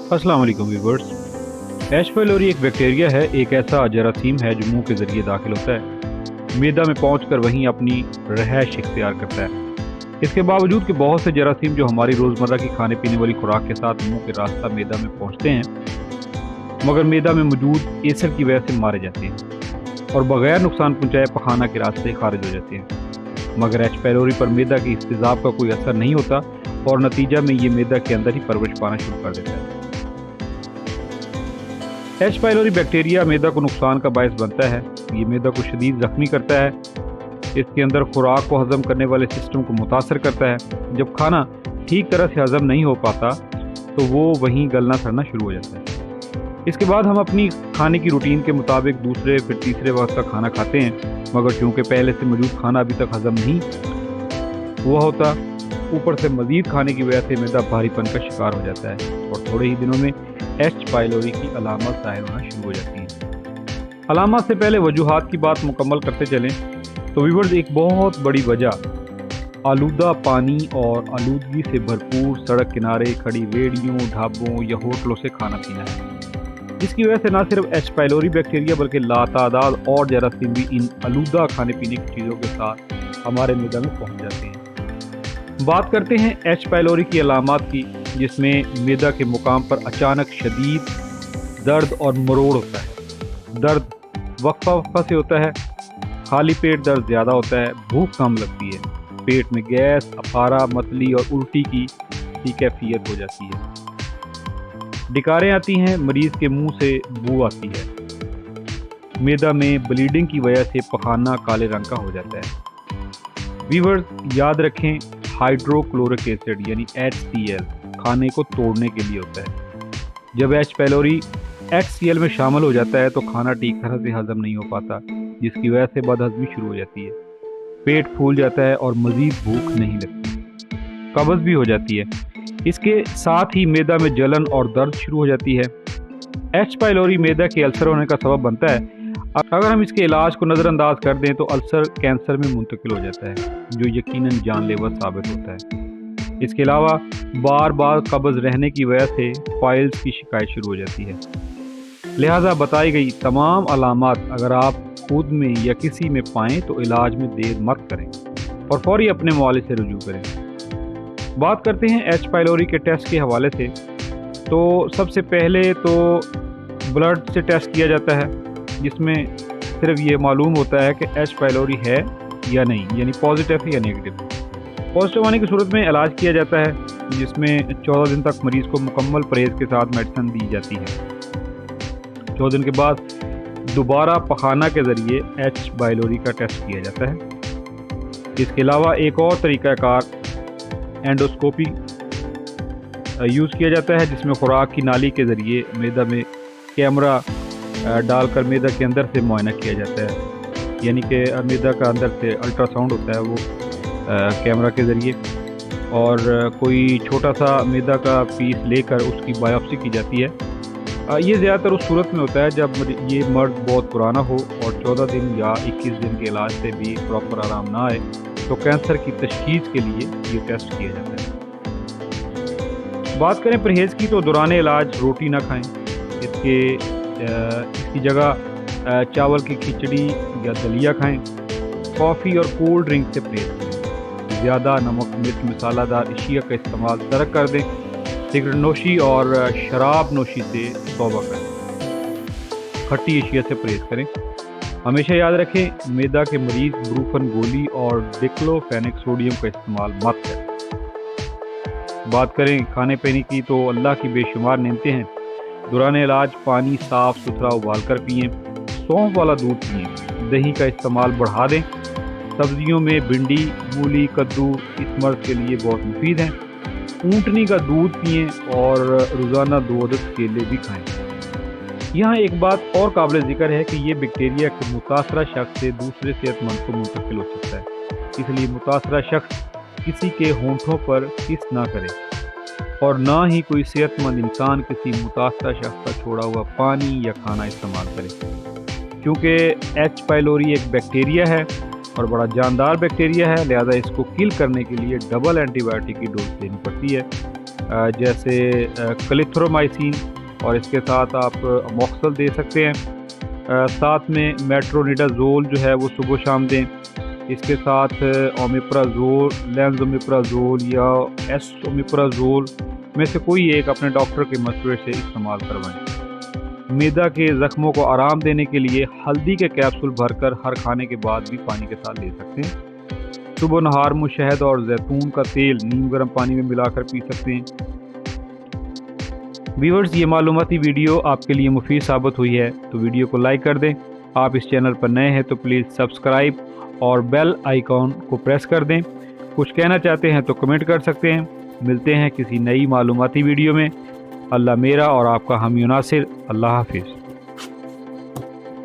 अस्सलाम वालेकुम viewers. H pylori एक बैक्टीरिया है, एक ऐसा जरासीम है जो मुंह के ज़रिए दाखिल होता है, मैदा में पहुंचकर वहीं अपनी रहायश इख्तियार करता है। इसके बावजूद कि बहुत से जरासीम जो हमारी रोज़मर्रा की खाने पीने वाली खुराक के साथ मुंह के रास्ता मैदा में पहुंचते हैं, मगर मैदा में मौजूद एसिड की वजह से मारे जाते हैं और बगैर नुकसान पहुंचाए पखाना के रास्ते खारिज हो जाते हैं। मगर एच पाइलोरी पर मैदा के इस तेज़ाब का कोई असर नहीं होता और नतीजा में ये मैदा के अंदर ही परवरिश पाना शुरू कर देता है। एच पाइलोरी बैक्टीरिया मैदा को नुकसान का बायस बनता है। ये मैदा को शदीद ज़ख्मी करता है, इसके अंदर खुराक को हज़म करने वाले सिस्टम को मुतासर करता है। जब खाना ठीक तरह से हज़म नहीं हो पाता तो वो वहीं गलना सड़ना शुरू हो जाता है। इसके बाद हम अपनी खाने की रूटीन के मुताबिक दूसरे फिर तीसरे वक्त का खाना खाते हैं, मगर चूँकि पहले से मौजूद खाना अभी तक हज़म नहीं हुआ होता, ऊपर से मज़ीद खाने की वजह से मैदा भारीपन का शिकार हो जाता है और थोड़े ही दिनों में एच पाइलोरी की अलामत ज़ाहिर होना शुरू हो जाती हैं। अलामत से पहले वजूहात की बात मुकम्मल करते चलें तो व्यूअर्स, एक बहुत बड़ी वजह आलूदा पानी और आलूदगी से भरपूर सड़क किनारे खड़ी रेहड़ियों, ढाबों या होटलों से खाना पीना है, जिसकी वजह से न सिर्फ एच पाइलोरी बैक्टीरिया बल्कि लातादाद और जरासीम भी इन आलूदा खाने पीने की चीज़ों के साथ हमारे मैदा में पहुँच जाते हैं। बात करते हैं एच पाइलोरी की अलामत की, जिसमें मैदा के मुकाम पर अचानक शदीद दर्द और मरोड़ होता है। दर्द वक्फा से होता है, खाली पेट दर्द ज़्यादा होता है, भूख कम लगती है, पेट में गैस, अफारा, मतली और उल्टी की कैफियत हो जाती है, डिकारें आती हैं, मरीज़ के मुंह से बू आती है, मैदा में ब्लीडिंग की वजह से पखाना काले रंग का हो जाता है। व्यूअर्स, याद रखें, हाइड्रोक्लोरिक एसिड यानी HCl खाने को तोड़ने के लिए होता है। जब एच पाइलोरी HCl में शामिल हो जाता है तो खाना ठीक तरह से हजम नहीं हो पाता, जिसकी वजह से बदहजमी शुरू हो जाती है, पेट फूल जाता है और मज़ीद भूख नहीं लगती, कब्ज़ भी हो जाती है। इसके साथ ही मैदा में जलन और दर्द शुरू हो जाती है। एच पाइलोरी मैदा के अल्सर होने का सबब बनता है। अगर हम इसके इलाज को नज़रअंदाज कर दें तो अल्सर कैंसर में मुंतकिल हो जाता है, जो यकीनन जानलेवा साबित होता है। इसके अलावा बार बार कब्ज़ रहने की वजह से फाइल्स की शिकायत शुरू हो जाती है। लिहाजा बताई गई तमाम अलामात अगर आप खुद में या किसी में पाएँ तो इलाज में देर मत करें और फौरी अपने मुआलिज से रुजू करें। बात करते हैं एच पाइलोरी के टेस्ट के हवाले से। तो सबसे पहले तो ब्लड से टेस्ट किया जाता है, जिसमें सिर्फ ये मालूम होता है कि एच पाइलोरी है या नहीं, यानी पॉजिटिव है या नेगेटिव। पॉजिटिव आने की सूरत में इलाज किया जाता है, जिसमें 14 दिन तक मरीज़ को मुकम्मल परहेज़ के साथ मेडिसिन दी जाती है। 14 दिन के बाद दोबारा पखाना के ज़रिए एच पाइलोरी का टेस्ट किया जाता है। इसके अलावा एक और तरीक़ाकार एंडोस्कोपी यूज़ किया जाता है, जिसमें खुराक की नाली के ज़रिए मैदा में कैमरा डालकर मैदा के अंदर से मुआयना किया जाता है, यानी कि मैदा का अंदर से अल्ट्रासाउंड होता है वो कैमरा के ज़रिए, और कोई छोटा सा मैदा का पीस लेकर उसकी बायोप्सी की जाती है। ये ज़्यादातर उस सूरत में होता है जब ये मर्द बहुत पुराना हो और 14 दिन या 21 दिन के इलाज से भी प्रॉपर आराम ना आए तो कैंसर की तशख़ीस के लिए ये टेस्ट किया जाता है। बात करें परहेज़ की तो दौरान इलाज रोटी ना खाएं, इसकी जगह चावल की खिचड़ी या दलिया खाएं, कॉफ़ी और कोल्ड ड्रिंक से परहेज़ करें, ज़्यादा नमक मिर्च मसालादार अशिया का इस्तेमाल तर्क कर दें, सिगरेट नोशी और शराब नोशी से तौबा करें, खट्टी अशिया से परहेज़ करें। हमेशा याद रखें, मैदा के मरीज़ ब्रूफन गोली और डिक्लोफेनेक सोडियम का इस्तेमाल मत करें। बात करें खाने पीने की तो अल्लाह की बेशुमार नेमतें हैं। दौरान इलाज पानी साफ़ सुथरा उबाल कर पिएँ, सौंफ वाला दूध पिएँ, दही का इस्तेमाल बढ़ा दें, सब्जियों में भिंडी, मूली, कद्दू इस मर्ज़ के लिए बहुत मुफीद हैं। ऊँटनी का दूध पिएँ और रोज़ाना 2 अदद केले भी खाएँ। यहाँ एक बात और काबिल ज़िक्र है कि ये बैक्टीरिया के मुतासरा शख्स से दूसरे सेहतमंद को मुंतकिल हो सकता है, इसलिए मुतासरा शख्स किसी के होंठों पर किस ना करे और ना ही कोई सेहतमंद इंसान किसी मुतासरा शख्स का छोड़ा हुआ पानी या खाना इस्तेमाल करे। क्योंकि एच पाइलोरी एक बैक्टीरिया है और बड़ा जानदार बैक्टीरिया है, लिहाजा इसको किल करने के लिए डबल एंटीबायोटिक की डोज देनी पड़ती है। جیسے کلیتھرومائسین، اور اس کے ساتھ آپ موکسل دے سکتے ہیں۔ ساتھ میں میٹرونیڈازول جو ہے وہ صبح و شام دیں۔ اس کے ساتھ اومیپرازول، لینز اومیپرازول یا ایس اومیپرازول میں سے کوئی ایک اپنے ڈاکٹر کے مشورے سے استعمال کروائیں۔ معدہ کے زخموں کو آرام دینے کے لیے ہلدی کے کیپسول بھر کر ہر کھانے کے بعد بھی پانی کے ساتھ لے سکتے ہیں۔ صبح نہار میں شہد اور زیتون کا تیل نیم گرم پانی میں ملا کر پی سکتے ہیں۔ ویورز، یہ معلوماتی ویڈیو آپ کے لیے مفید ثابت ہوئی ہے تو ویڈیو کو لائک کر دیں۔ آپ اس چینل پر نئے ہیں تو پلیز سبسکرائب اور بیل آئیکن کو پریس کر دیں۔ کچھ کہنا چاہتے ہیں تو کمنٹ کر سکتے ہیں۔ ملتے ہیں کسی نئی معلوماتی ویڈیو میں۔ اللہ میرا اور آپ کا حامی و ناصر۔ اللہ حافظ۔